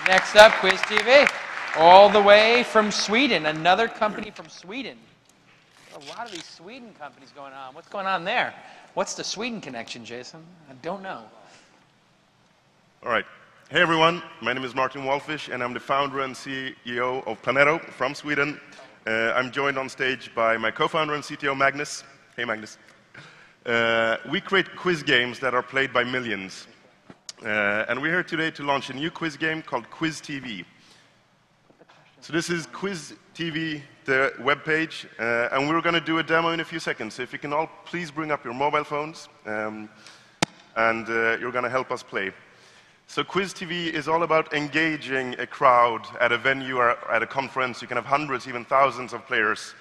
Next up, Quiz TV, all the way from Sweden, another company from Sweden. A lot of these Sweden companies going on. What's going on there? What's the Sweden connection, Jason? I don't know. All right. Hey, everyone. My name is Martin Walfusz, and I'm the founder and CEO of Planeto from Sweden. I'm joined on stage by my co-founder and CTO, Magnus. Hey, Magnus. We create quiz games that are played by millions. And we're here today to launch a new quiz game called Quiz TV. So this is Quiz TV, the webpage, and we're going to do a demo in a few seconds. So if you can all please bring up your mobile phones, and you're going to help us play. So Quiz TV is all about engaging a crowd at a venue or at a conference. You can have hundreds, even thousands of players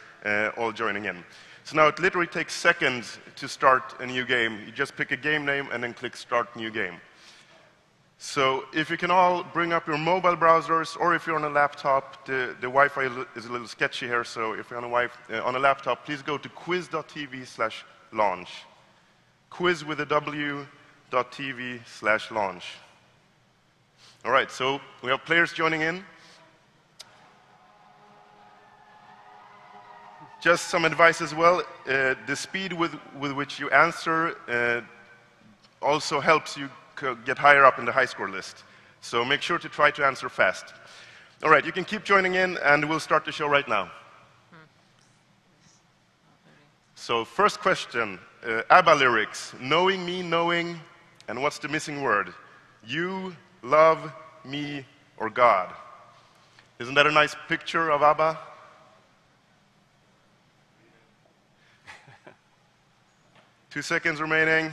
all joining in. So now it literally takes seconds to start a new game. You just pick a game name and then click Start New Game. So if you can all bring up your mobile browsers, or if you're on a laptop, the Wi-Fi is a little sketchy here, so if you're on a laptop, please go to quiz.tv/launch. Quiz with a w.tv/launch. All right, so we have players joining in. Just some advice as well. The speed with which you answer also helps you get higher up in the high score list. So make sure to try to answer fast. All right, you can keep joining in, and we'll start the show right now. So first question, ABBA lyrics. Knowing me, knowing, and what's the missing word? You, love, me, or God. Isn't that a nice picture of ABBA? Two seconds remaining.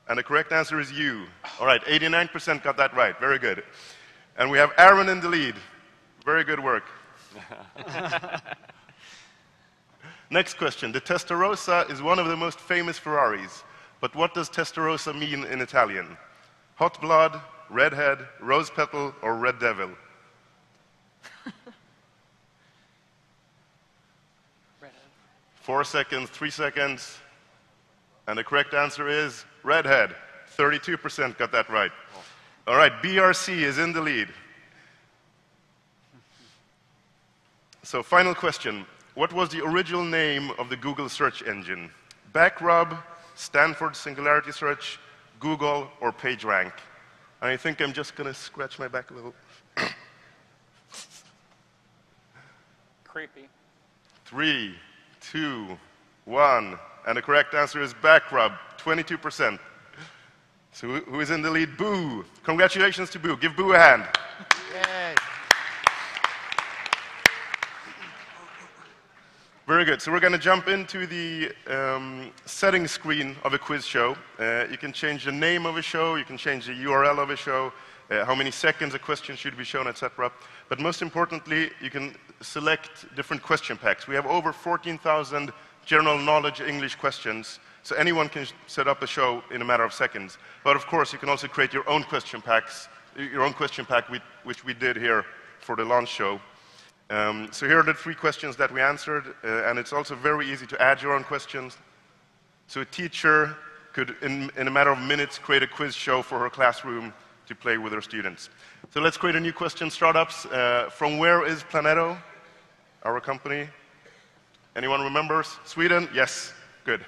And the correct answer is you. All right, 89% got that right. Very good. And we have Aaron in the lead. Very good work. Next question. The Testarossa is one of the most famous Ferraris. But what does Testarossa mean in Italian? Hot blood, redhead, rose petal, or red devil? Redhead. 4 seconds, 3 seconds. And the correct answer is redhead. 32% got that right. All right, BRC is in the lead. So final question. What was the original name of the Google search engine? Backrub, Stanford Singularity Search, Google, or PageRank? And I think I'm just going to scratch my back a little. Creepy. 3, 2, 1. And the correct answer is Backrub, 22%. So who is in the lead? Boo. Congratulations to Boo. Give Boo a hand. Yay. Very good. So we're going to jump into the settings screen of a quiz show. You can change the name of a show. You can change the URL of a show, how many seconds a question should be shown, etc. But most importantly, you can select different question packs. We have over 14,000 general knowledge English questions, so anyone can set up a show in a matter of seconds. But of course, you can also create your own question packs, which we did here for the launch show. So here are the 3 questions that we answered, and it's also very easy to add your own questions. So a teacher could, in a matter of minutes, create a quiz show for her classroom to play with her students. So let's create a new question, startups. From where is Planeto, our company? Anyone remembers? Sweden? Yes. Good.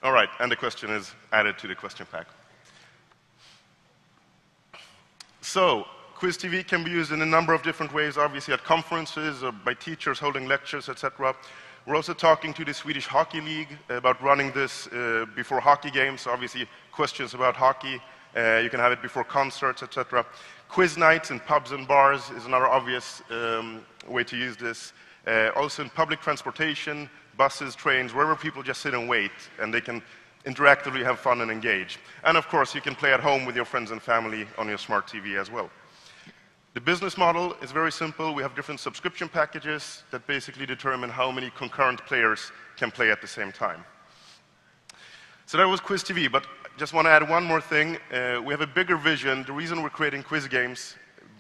All right, and the question is added to the question pack. So, Quiz TV can be used in a number of different ways, obviously at conferences or by teachers holding lectures, etc. We're also talking to the Swedish Hockey League about running this before hockey games, obviously questions about hockey. You can have it before concerts, etc. Quiz nights in pubs and bars is another obvious way to use this. Also in public transportation, buses, trains, wherever people just sit and wait, and they can interactively have fun and engage. And of course, you can play at home with your friends and family on your smart TV as well. The business model is very simple. We have different subscription packages that basically determine how many concurrent players can play at the same time. So that was Quiz TV, but just want to add one more thing. We have a bigger vision. The reason we're creating quiz games,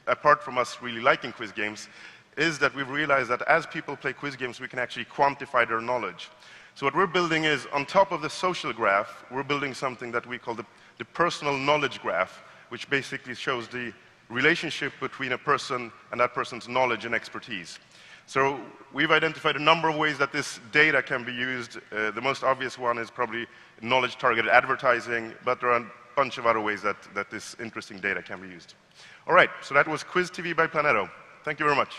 apart from us really liking quiz games, is that we've realized that as people play quiz games, we can actually quantify their knowledge. So what we're building is, on top of the social graph, we're building something that we call the personal knowledge graph, which basically shows the relationship between a person and that person's knowledge and expertise. So we've identified a number of ways that this data can be used. The most obvious one is probably knowledge-targeted advertising, but there are a bunch of other ways that this interesting data can be used. All right, so that was Quiz TV by Planeto. Thank you very much.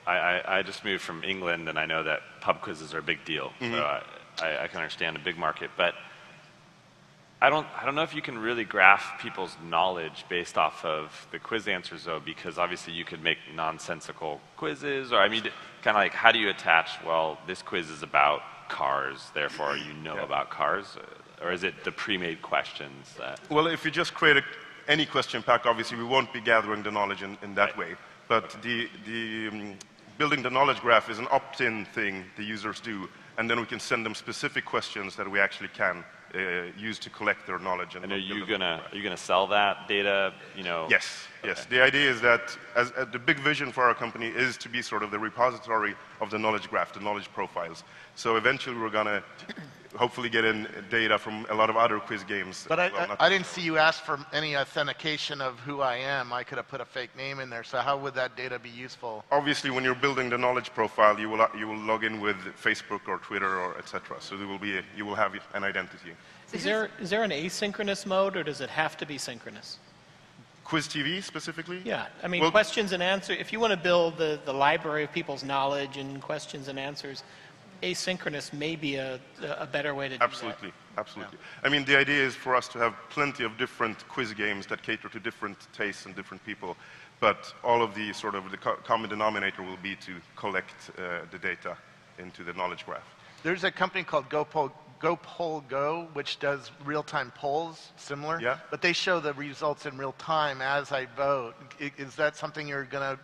I just moved from England, and I know that pub quizzes are a big deal. Mm-hmm. So I can understand a big market, but I don't know if you can really graph people's knowledge based off of the quiz answers, though, because obviously you could make nonsensical quizzes, or I mean, kind of like, how do you attach? Well, this quiz is about cars, therefore you know about cars, or is it the pre-made questions that? Well, if you just create any question pack, obviously we won't be gathering the knowledge in that way. But building the knowledge graph is an opt-in thing the users do, and then we can send them specific questions that we actually can use to collect their knowledge. And are you gonna sell that data? You know. Yes. Yes. The idea is that the big vision for our company is to be sort of the repository of the knowledge graph, the knowledge profiles. So eventually we're gonna hopefully get in data from a lot of other quiz games. But I didn't see you ask for any authentication of who I am. I could have put a fake name in there. So how would that data be useful? Obviously, when you're building the knowledge profile, you will log in with Facebook or Twitter or etc. So there will be you will have an identity. Is there an asynchronous mode, or does it have to be synchronous? Quiz TV specifically? Yeah, I mean, questions and answers. If you want to build the library of people's knowledge and questions and answers, asynchronous may be a better way to do that. Absolutely. I mean, the idea is for us to have plenty of different quiz games that cater to different tastes and different people, but all of the sort of the common denominator will be to collect the data into the knowledge graph. There's a company called GoPollGo, which does real-time polls, similar. Yeah. But they show the results in real time as I vote. Is that something you're going to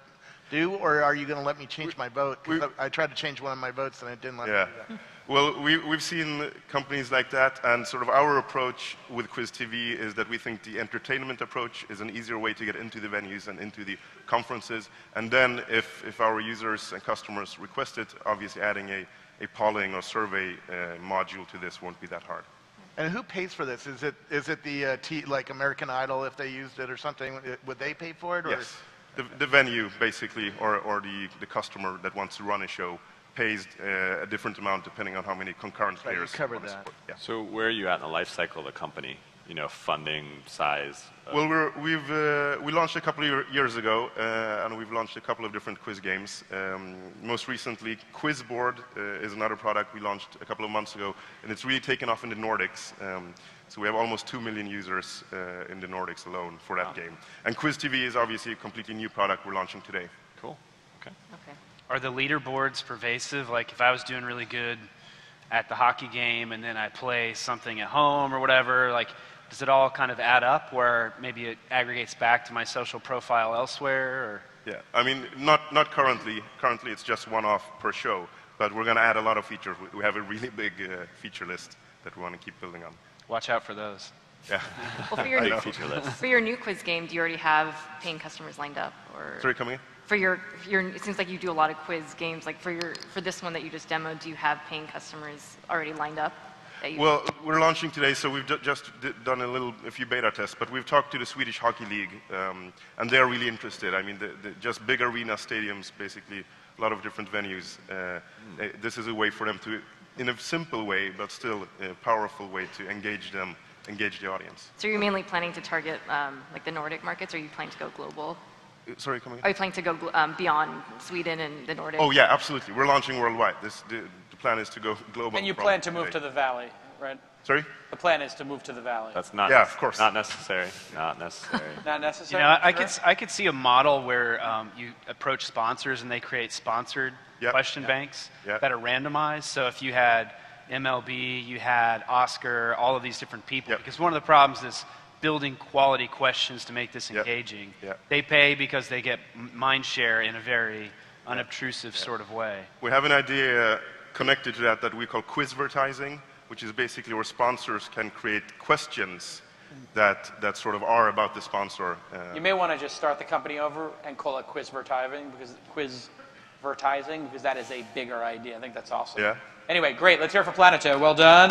do, or are you going to let me change my vote? I tried to change one of my votes and it didn't let me do that. Well, we've seen companies like that, and sort of our approach with Quiz TV is that we think the entertainment approach is an easier way to get into the venues and into the conferences. And then if our users and customers request it, obviously adding a polling or survey module to this won't be that hard. And who pays for this? Is it the like American Idol, if they used it or something? Would they pay for it? Or? Yes, the venue basically, or the customer that wants to run a show pays a different amount depending on how many concurrent players. Cover that. Yeah. So where are you at in the life cycle of the company? You know, funding, size? Well, we launched a couple of years ago, and we've launched a couple of different quiz games. Most recently, Quizboard is another product we launched a couple of months ago, and it's really taken off in the Nordics. So we have almost 2 million users in the Nordics alone for that game. And Quiz TV is obviously a completely new product we're launching today. Cool. Okay. Are the leaderboards pervasive? Like if I was doing really good at the hockey game and then I play something at home or whatever, like does it all kind of add up where maybe it aggregates back to my social profile elsewhere? Or? Yeah, I mean, not currently. Currently it's just one-off per show, but we're going to add a lot of features. We have a really big feature list that we want to keep building on. Watch out for those. Yeah. Well, for your new quiz game, do you already have paying customers lined up? Or Sorry, coming in? For your, it seems like you do a lot of quiz games. Like for this one that you just demoed, do you have paying customers already lined up? Well, we're launching today, so we've just done a few beta tests, but we've talked to the Swedish Hockey League, and they're really interested. I mean, just big arena stadiums, basically, a lot of different venues. This is a way for them to, in a simple way, but still a powerful way to engage the audience. So you're mainly planning to target like the Nordic markets, or are you planning to go global? Sorry, coming in? Are you planning to go beyond Sweden and the Nordics? Oh yeah, absolutely. We're launching worldwide. The plan is to go global. And you plan to move to the Valley, right? Sorry? The plan is to move to the Valley. That's not. Yeah, of course. Not necessary. Not necessary. Not necessary. You know, I could see a model where you approach sponsors and they create sponsored question banks that are randomized. So if you had MLB, you had Oscar, all of these different people, because one of the problems is building quality questions to make this engaging. They pay because they get mind share in a very unobtrusive sort of way. We have an idea connected to that we call quizvertising, which is basically where sponsors can create questions that sort of are about the sponsor. You may want to just start the company over and call it Quizvertising because that is a bigger idea. I think that's awesome. Yeah. Anyway, great. Let's hear it for Planeto. Well done.